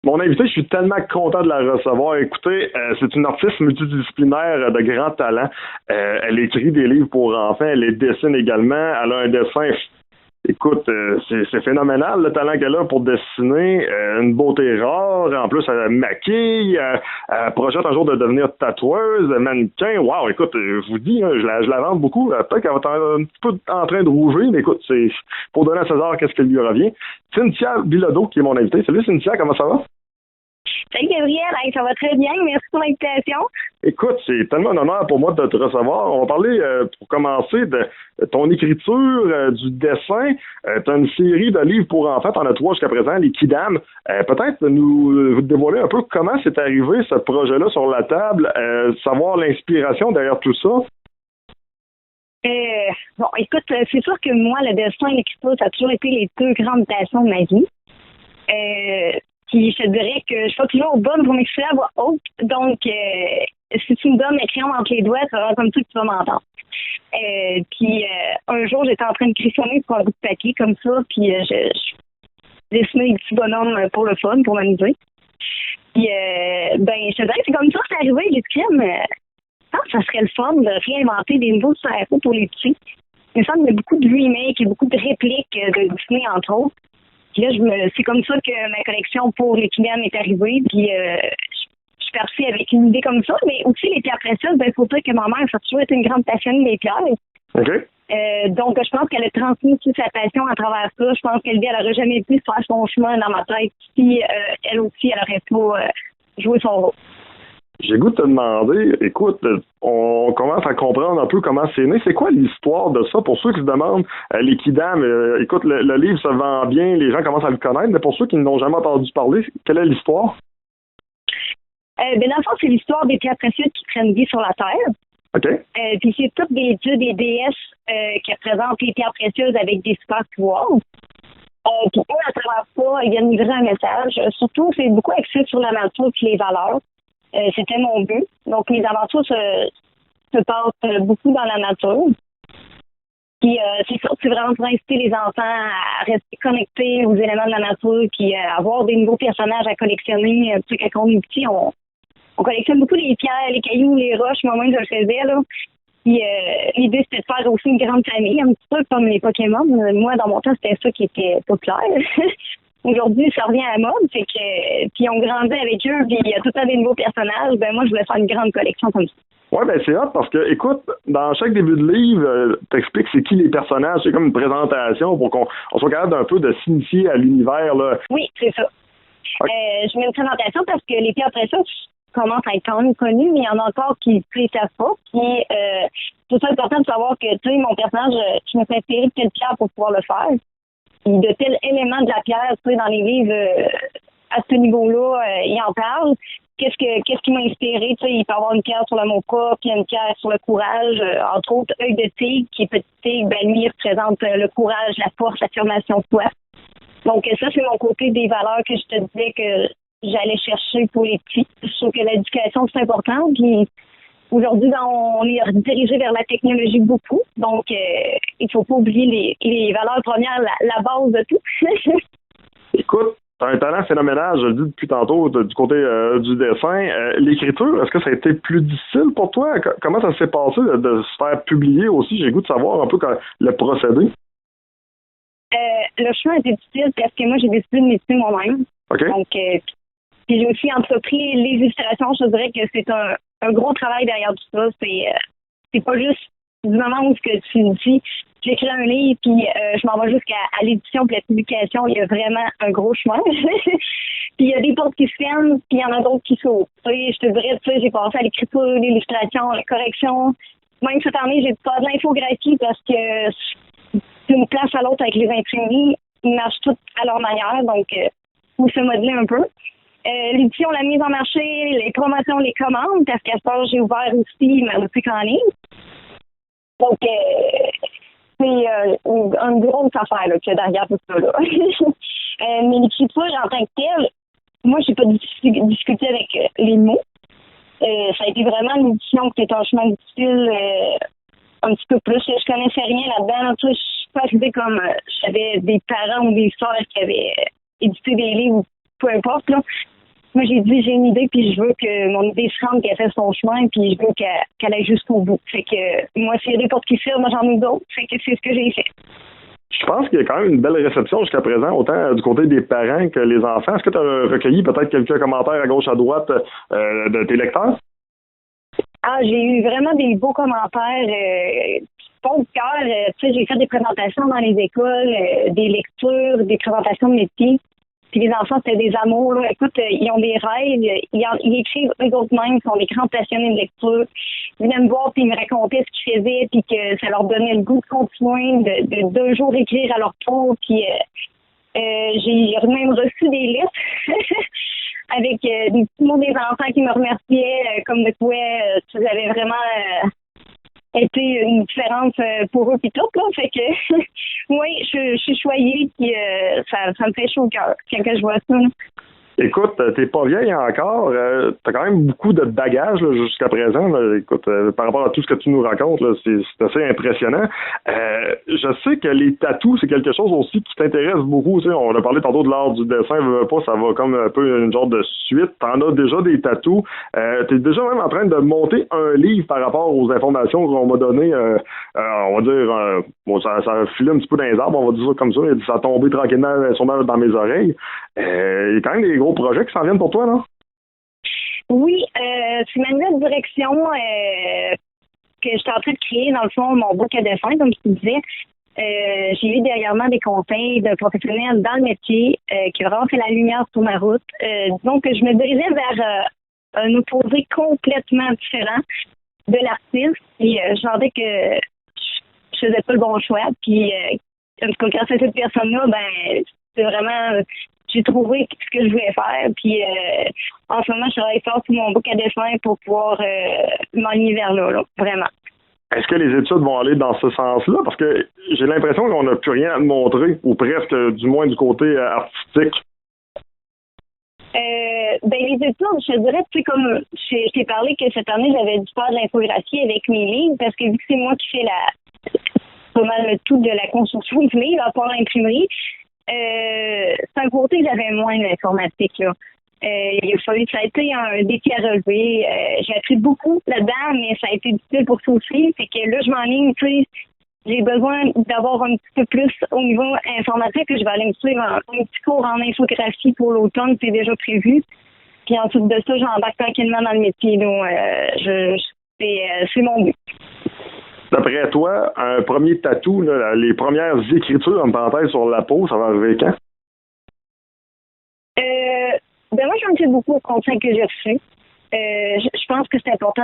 Mon invité, je suis tellement content de la recevoir. Écoutez, c'est une artiste multidisciplinaire de grand talent. Elle écrit des livres pour enfants, elle les dessine également. Elle a un dessin, écoute, c'est phénoménal le talent qu'elle a pour dessiner. Une beauté rare. En plus, elle maquille. Elle projette un jour de devenir tatoueuse, mannequin. Wow, écoute, je vous dis, hein, je la vante beaucoup. Peut-être qu'elle va être un petit peu en train de rougir, mais écoute, c'est pour donner à César qu'est-ce qui lui revient. Cynthia Bilodeau, qui est mon invité. Salut Cynthia, comment ça va? Salut Gabriel, hey, ça va très bien, merci pour l'invitation. Écoute, c'est tellement un honneur pour moi de te recevoir. On va parler, pour commencer, de ton écriture, du dessin. Tu as une série de livres pour enfants, tu en as 3 jusqu'à présent, les Kidam. Peut-être nous dévoiler un peu comment c'est arrivé ce projet-là sur la table, savoir l'inspiration derrière tout ça. Bon, écoute, c'est sûr que moi, le dessin et l'écriture, ça a toujours été les 2 grandes passions de ma vie. Puis je te dirais que je suis pas toujours bonne pour m'exprimer à voix haute. Donc, si tu me donnes un crayon entre les doigts, c'est vraiment comme ça que tu vas m'entendre. Puis un jour, j'étais en train de crissonner sur un bout de papier comme ça, puis je dessinais des petits bonhommes pour le fun, pour m'amuser. Puis, je te dirais que c'est comme ça que c'est arrivé. J'ai dit, mais je pense que ça serait le fun de réinventer des nouveaux super-héros pour les petits. Il me semble qu'il y a beaucoup de remakes et beaucoup de répliques de Disney, entre autres. Puis là, c'est comme ça que ma collection pour les Kidam est arrivée. Puis je suis partie avec une idée comme ça. Mais aussi, les pierres précieuses, il faut dire que ma mère, ça a toujours été une grande passionnée des pierres. OK. Donc, je pense qu'elle a transmis toute sa passion à travers ça. Je pense qu'elle n'aurait jamais pu faire son chemin dans ma tête si elle aussi, elle n'aurait pas joué son rôle. J'ai goût de te demander, écoute, on commence à comprendre un peu comment c'est né. C'est quoi l'histoire de ça? Pour ceux qui se demandent, les Kidam, écoute, le livre se vend bien, les gens commencent à le connaître, mais pour ceux qui n'ont jamais entendu parler, quelle est l'histoire? Dans le fond, c'est l'histoire des pierres précieuses qui prennent vie sur la Terre. OK. Puis c'est toutes des dieux, des déesses qui représentent les pierres précieuses avec des super pouvoirs. Puis eux, à travers ça, ils viennent livrer un message. Surtout, c'est beaucoup axé sur la nature et les valeurs. C'était mon but. Donc, les aventures se passent beaucoup dans la nature. Puis, c'est vraiment pour inciter les enfants à rester connectés aux éléments de la nature, puis avoir des nouveaux personnages à collectionner. Tu sais, quand on est petit, on collectionne beaucoup les pierres, les cailloux, les roches. Moi-même, je le faisais, là. Puis, l'idée, c'était de faire aussi une grande famille, un petit peu comme les Pokémon. Moi, dans mon temps, c'était ça qui était populaire. Aujourd'hui, ça revient à la mode, c'est que puis on grandit avec eux, puis il y a tout le temps des nouveaux personnages. Moi, je voulais faire une grande collection comme ça. Ouais, c'est hot parce que, écoute, dans chaque début de livre, t'expliques c'est qui les personnages, c'est comme une présentation pour qu'on soit capable un peu de s'initier à l'univers, là. Oui, c'est ça. Okay. Je mets une présentation parce que les pierres précieuses commencent à être quand même connues, mais il y en a encore qui ne savent pas. Puis, c'est ça important de savoir que, tu sais, mon personnage, je me suis inspirée de telle pierre pour pouvoir le faire. Puis de tels éléments de la pierre, tu sais, dans les livres, à ce niveau-là, il en parle. Qu'est-ce qui m'a inspiré? Tu sais, il peut y avoir une pierre sur l'amour propre, puis une pierre sur le courage. Entre autres, œil de tigre, qui est petit tigre, lui, il représente le courage, la force, l'affirmation de soi. Donc, ça, c'est mon côté des valeurs que je te disais que j'allais chercher pour les petits. Je trouve que l'éducation, c'est important. Puis, aujourd'hui, on est dirigé vers la technologie beaucoup. Donc, il ne faut pas oublier les valeurs premières, la base de tout. Écoute, tu as un talent phénoménal, je le dis depuis tantôt, du côté du dessin. L'écriture, est-ce que ça a été plus difficile pour toi? Comment ça s'est passé de se faire publier aussi? J'ai le goût de savoir un peu le procédé. Le chemin était difficile parce que moi, j'ai décidé de m'étudier moi-même. Okay. Donc, puis j'ai aussi entrepris les illustrations. Je dirais que c'est un gros travail derrière tout ça. C'est pas juste du moment où que tu me dis j'écris un livre puis je m'en vais jusqu'à l'édition puis la publication. Il y a vraiment un gros chemin. Puis il y a des portes qui se ferment puis il y en a d'autres qui s'ouvrent. Je te dirais, j'ai passé à l'écriture, l'illustration, la correction. Même cette année, j'ai pas de l'infographie parce que d'une place à l'autre avec les imprimés, ils marchent toutes à leur manière. Donc, faut se modeler un peu. L'édition, la mise en marché, les promotions, les commandes, parce qu'à ce temps, j'ai ouvert aussi ma boutique en ligne. Donc, c'est une grosse affaire là, qu'il y a derrière tout ça. Là. Mais l'écriture, en tant que telle, moi, j'ai pas discuté avec les mots. Ça a été vraiment une édition qui était un chemin difficile, un petit peu plus. Je connaissais rien là-dedans. Là, je suis pas arrivée comme j'avais des parents ou des sœurs qui avaient édité des livres, peu importe. Là. moi, j'ai dit, j'ai une idée, puis je veux que mon idée se rende, qu'elle fasse son chemin, puis je veux qu'elle aille jusqu'au bout. Fait que moi, s'il y a des portes qui s'ouvrent, moi, j'en ai d'autres. Fait que c'est ce que j'ai fait. Je pense qu'il y a quand même une belle réception jusqu'à présent, autant du côté des parents que les enfants. Est-ce que tu as recueilli peut-être quelques commentaires à gauche, à droite de tes lecteurs? Ah, j'ai eu vraiment des beaux commentaires qui font le cœur. Tu sais, j'ai fait des présentations dans les écoles, des lectures, des présentations de métiers. Puis les enfants, c'était des amours. Là. Écoute, ils ont des rêves, ils écrivent eux autres mêmes, ils sont des grands passionnés de lecture. Ils venaient me voir puis ils me racontaient ce qu'ils faisaient puis que ça leur donnait le goût de continuer, d'un jour écrire à leur tour. Puis j'ai même reçu des lettres avec des petits mots des enfants qui me remerciaient, comme de quoi tu avais vraiment été une différence pour eux puis tout. Là. Fait que oui, je suis choyée puis ça me fait chaud au cœur quand je vois ça. Là. Écoute, t'es pas vieille encore. T'as quand même beaucoup de bagages là, jusqu'à présent. Là. Écoute, par rapport à tout ce que tu nous racontes, là, c'est assez impressionnant. Je sais que les tatous, c'est quelque chose aussi qui t'intéresse beaucoup. Tu sais, on a parlé tantôt de l'art du dessin, ça va comme un peu une genre de suite. T'en as déjà des tatous. T'es déjà même en train de monter un livre par rapport aux informations qu'on m'a données. On va dire, bon, ça a filé un petit peu dans les arbres, on va dire ça comme ça. Ça a tombé tranquillement sûrement dans mes oreilles. Il y a quand même des gros projets qui s'en viennent pour toi, non? Oui, c'est ma nouvelle direction que j'étais en train de créer, dans le fond, mon book à dessin, comme je te disais. J'ai eu dernièrement des conseils de professionnels dans le métier qui ont vraiment fait la lumière sur ma route. Disons que je me dirigeais vers un opposé complètement différent de l'artiste. Puis je sentais que je faisais pas le bon choix. Puis en tout cas, grâce à cette personne-là, ben c'est vraiment... j'ai trouvé ce que je voulais faire. Puis en ce moment, je travaille fort sur mon book à dessin pour pouvoir m'enligner vers là, vraiment. Est-ce que les études vont aller dans ce sens-là? Parce que j'ai l'impression qu'on n'a plus rien à te montrer, ou presque, du moins du côté artistique. Ben les études, je te dirais, tu sais, comme je t'ai parlé que cette année, j'avais dû faire de l'infographie avec mes livres, parce que vu que c'est moi qui fais pas mal le tout de la construction du livre, à part l'imprimerie, c'est un côté que j'avais moins d'informatique, là. Il a fallu, ça a été un défi à relever. J'ai appris beaucoup là-dedans, mais ça a été difficile pour ça aussi. Fait que là, je m'enligne, tu sais, j'ai besoin d'avoir un petit peu plus au niveau informatique. Je vais aller me suivre un petit cours en infographie pour l'automne, c'est déjà prévu. Puis ensuite de ça, j'embarque tranquillement dans le métier. Donc, c'est mon but. D'après toi, un premier tatou, là, les premières écritures en parenthèse sur la peau, ça va arriver quand? Ben moi, j'en sais beaucoup aux conseils que j'ai reçus. Je pense que c'est important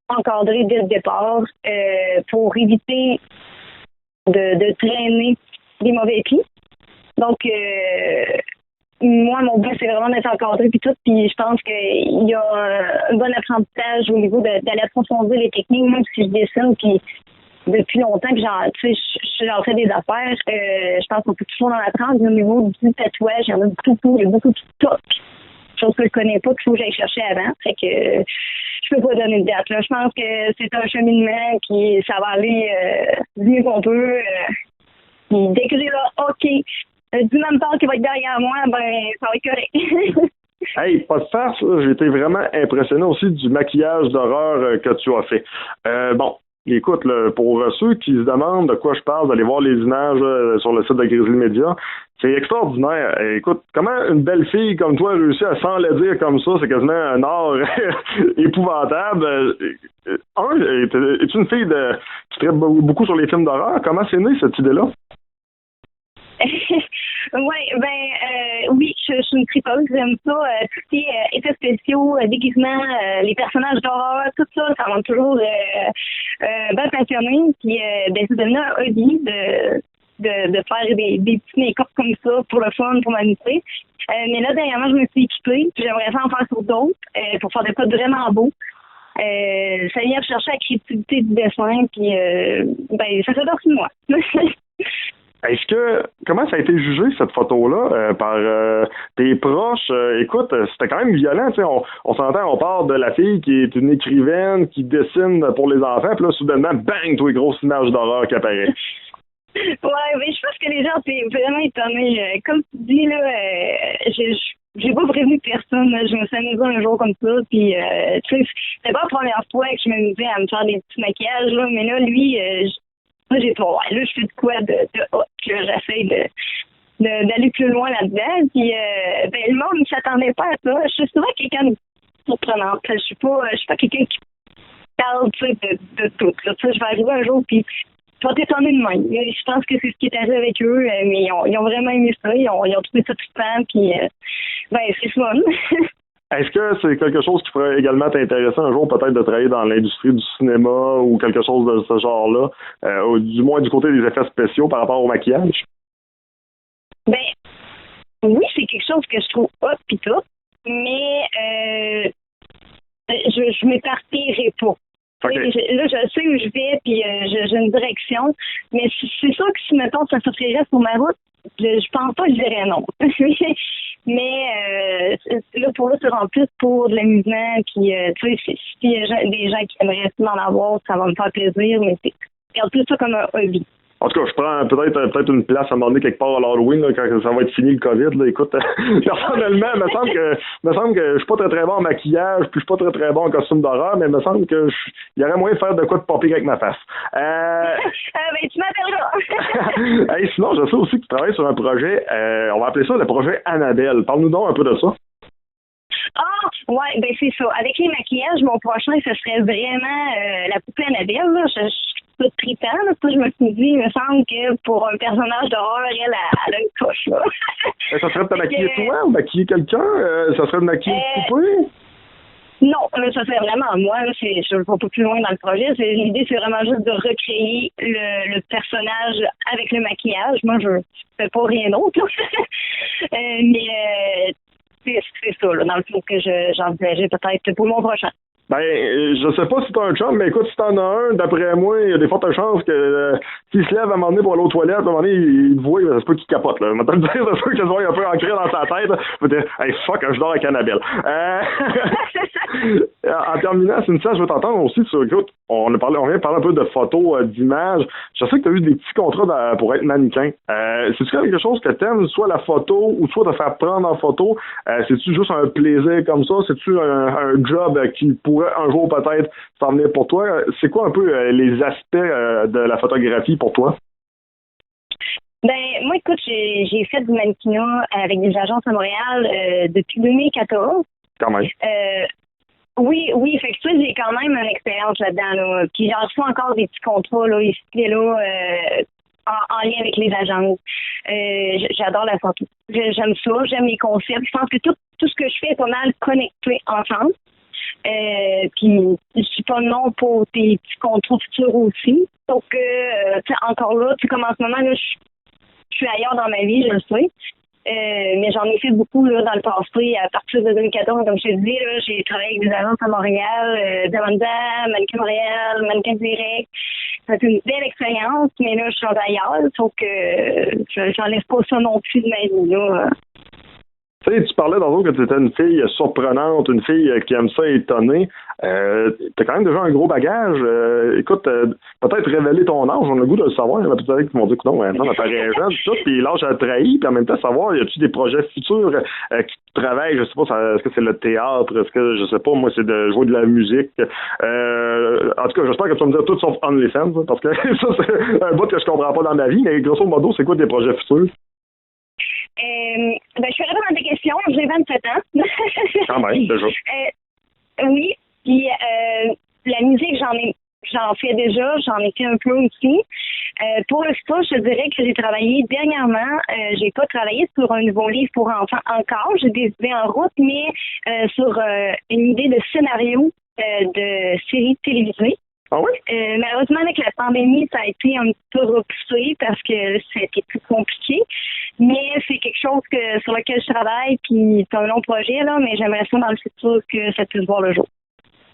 d'encadrer dès le départ pour éviter de traîner des mauvais pieds. Donc, moi, mon but, c'est vraiment d'être encadré puis tout. Puis je pense qu'il y a un bon apprentissage au niveau d'aller approfondir les techniques, même si je dessine. Puis depuis longtemps que j'en fais des affaires, je pense qu'on peut toujours en apprendre. Au niveau du tatouage, il y en a beaucoup, il y a beaucoup de stock. Chose que je connais pas, qu'il faut que j'aille chercher avant. Fait que je peux pas donner de date. Là. Je pense que c'est un cheminement qui ça va aller du mieux qu'on peut. Puis dès que j'ai là, OK, du même temps qui va être derrière moi, ben ça va être correct. Hey, pas de farce, j'ai été vraiment impressionné aussi du maquillage d'horreur que tu as fait. Bon, écoute, là, pour ceux qui se demandent de quoi je parle, d'aller voir les images sur le site de Grizzly Media, c'est extraordinaire. Écoute, comment une belle fille comme toi a réussi à s'enlaidir comme ça, c'est quasiment un art épouvantable. Es-tu une fille qui traite beaucoup sur les films d'horreur? Comment c'est né cette idée-là? Oui, je suis une tripeuse, j'aime ça, tout ce qui est effets spéciaux, déguisements, les personnages d'horreur, tout ça, ça m'a toujours bien passionnée. Puis c'est devenu un hobby de faire des petits make-up comme ça pour le fun, pour m'amuser. Mais là, dernièrement, je me suis équipée, puis j'aimerais ça en faire sur d'autres pour faire des codes vraiment beaux. Ça vient rechercher la créativité du dessin, puis ça fait partie de moi. Comment ça a été jugé, cette photo-là, par tes proches? Écoute, c'était quand même violent, tu sais, on s'entend, on part de la fille qui est une écrivaine, qui dessine pour les enfants, puis là, soudainement, bang, tous les grosses images d'horreur qui apparaissent. Ouais, mais je pense que les gens étaient vraiment étonnés. Comme tu dis, là, j'ai pas prévenu personne. Là. Je me suis amusée un jour comme ça. Puis, tu sais, c'était pas la première fois que je m'amusais à me faire des petits maquillages, là. Mais là, lui, moi, j'ai pas, ouais, là, je fais de quoi de hot, que j'essaie d'aller plus loin là-dedans. Puis, ben, le monde ne s'attendait pas à ça. Je suis souvent quelqu'un de surprenant. Je suis pas quelqu'un qui parle, tu sais, de tout. Là. Tu sais, je vais arriver un jour, puis je vais t'étonner de même. Je pense que c'est ce qui est arrivé avec eux, mais ils ont vraiment aimé ça. Ils ont trouvé ça trippant, puis, ben, c'est fun. Est-ce que c'est quelque chose qui pourrait également t'intéresser un jour, peut-être de travailler dans l'industrie du cinéma ou quelque chose de ce genre-là, du moins du côté des effets spéciaux par rapport au maquillage? Ben, oui, c'est quelque chose que je trouve hot pis tout, mais je m'éparpillerai pas. Okay. Là, je sais où je vais, puis j'ai une direction, mais c'est sûr que si, mettons, ça s'offrirait sur ma route, je pense pas que je dirais non. Mais là, pour là, c'est en plus pour de l'amusement, puis tu sais, s'il y a des gens qui aimeraient en avoir, ça va me faire plaisir, mais c'est regarde plus ça comme un hobby. En tout cas, je prends peut-être une place à un moment donné quelque part à l'Halloween, là, quand ça va être fini le COVID. Là. Écoute, personnellement, il me semble que je suis pas très bon en maquillage, puis je suis pas très bon en costume d'horreur, mais il me semble que il y aurait moyen de faire de quoi de popper avec ma face. Ben, tu m'appelleras. Hey, sinon, je sais aussi que tu travailles sur un projet, on va appeler ça le projet Annabelle. Parle-nous donc un peu de ça. Ah, ouais, ben c'est ça. Avec les maquillages, mon prochain, ce serait vraiment la poupée Annabelle. Là. Je suis pas trippant. Là. Je me suis dit, il me semble que pour un personnage d'horreur, elle a une coche. Là. Ça serait de te maquiller toi ou maquiller quelqu'un? Ça serait de maquiller une poupée? Non, ça serait vraiment moi. Là, je ne vais pas plus loin dans le projet. L'idée, c'est vraiment juste de recréer le personnage avec le maquillage. Moi, je fais pas rien d'autre. Mais c'est ça, là, dans le fond, que j'envisageais peut-être pour mon prochain. Ben, je sais pas si t'as un chum, mais écoute, si t'en as un, d'après moi, il y a des fortes chances que s'il se lève à un moment donné pour aller aux toilettes, à un moment donné, il te voit, ça se peut qu'il capote, là. Maintenant, ça se peut qu'il soit un peu ancré dans sa tête, là. Il va dire, hey, fuck, je dors avec Annabelle. En terminant, Cynthia, je veux t'entendre aussi sur, écoute, on vient de parler un peu de photos, d'images. Je sais que tu as eu des petits contrats pour être mannequin. C'est-tu quelque chose que t'aimes, soit la photo ou soit te faire prendre en photo? C'est-tu juste un plaisir comme ça? C'est-tu un job qui pourrait un jour peut-être s'en venir pour toi? C'est quoi un peu les aspects de la photographie pour toi? Ben, moi, écoute, j'ai fait du mannequinat avec des agences à Montréal depuis 2014. Quand même. Oui, fait que tu sais, j'ai quand même une expérience là-dedans, là. Puis j'en reçois encore des petits contrats, là, ici et là, en lien avec les agences. J'adore la photo. J'aime ça, j'aime les concepts. Je pense que tout ce que je fais est pas mal connecté ensemble. Puis je suis pas non pour tes petits contrats futurs aussi. Donc, encore là, tu sais, comme en ce moment, là, je suis ailleurs dans ma vie, je le sais. Mais j'en ai fait beaucoup là, dans le passé, à partir de 2014, comme je te dis, là, j'ai travaillé avec des agences à Montréal, Demanda, Mannequin Montréal, Mannequin Direct. C'est une belle expérience, mais là, je suis ailleurs, sauf que j'enlève pas ça non plus de ma vie, là. Tu sais, tu parlais dans que tu étais une fille surprenante, une fille qui aime ça étonner. T'as quand même déjà un gros bagage. Écoute, peut-être révéler ton âge, on a le goût de le savoir. Il y en a peut-être qui m'ont dit que non, maintenant, t'as raison, tout, puis l'âge a trahi, puis en même temps, savoir, y a-tu des projets futurs qui travaillent, je sais pas, est-ce que c'est le théâtre, est-ce que, je sais pas, moi, c'est de jouer de la musique. En tout cas, j'espère que tu vas me dire tout sauf OnlyFans, parce que ça, c'est un bout que je comprends pas dans ma vie, mais grosso modo, c'est quoi tes projets futurs? Ben, je ferai pas dans tes questions. J'ai 27 ans. Quand même, déjà. Oui. Puis, la musique, j'en fais déjà. J'en ai fait un peu aussi. Pour le sport, je te dirais que j'ai travaillé dernièrement. J'ai pas travaillé sur un nouveau livre pour enfants encore. J'ai des idées en route, mais sur une idée de scénario de série télévisée. Ah oui? Malheureusement, avec la pandémie, ça a été un petit peu repoussé parce que c'était plus compliqué. Mais c'est quelque chose sur lequel je travaille, puis c'est un long projet, là, mais j'aimerais ça dans le futur que ça puisse voir le jour.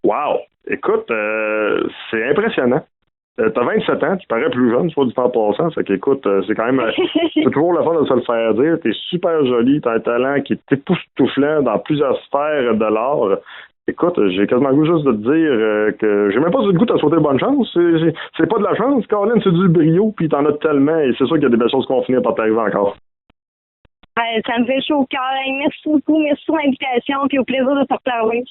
Wow! Écoute, c'est impressionnant. T'as 27 ans, tu parais plus jeune, soit du temps passant. Fait qu'écoute, c'est quand même. C'est toujours le fun de se le faire dire. T'es super jolie, t'as un talent qui est époustouflant dans plusieurs sphères de l'art. Écoute, j'ai quasiment le goût juste de te dire que j'ai même pas du goût de te souhaiter bonne chance. C'est pas de la chance, Caroline, c'est du brio, puis t'en as tellement, et c'est sûr qu'il y a des belles choses qui vont finir par t'arriver encore. Ça me fait chaud au cœur. Hey, merci beaucoup. Merci pour l'invitation. Puis au plaisir de te reparler.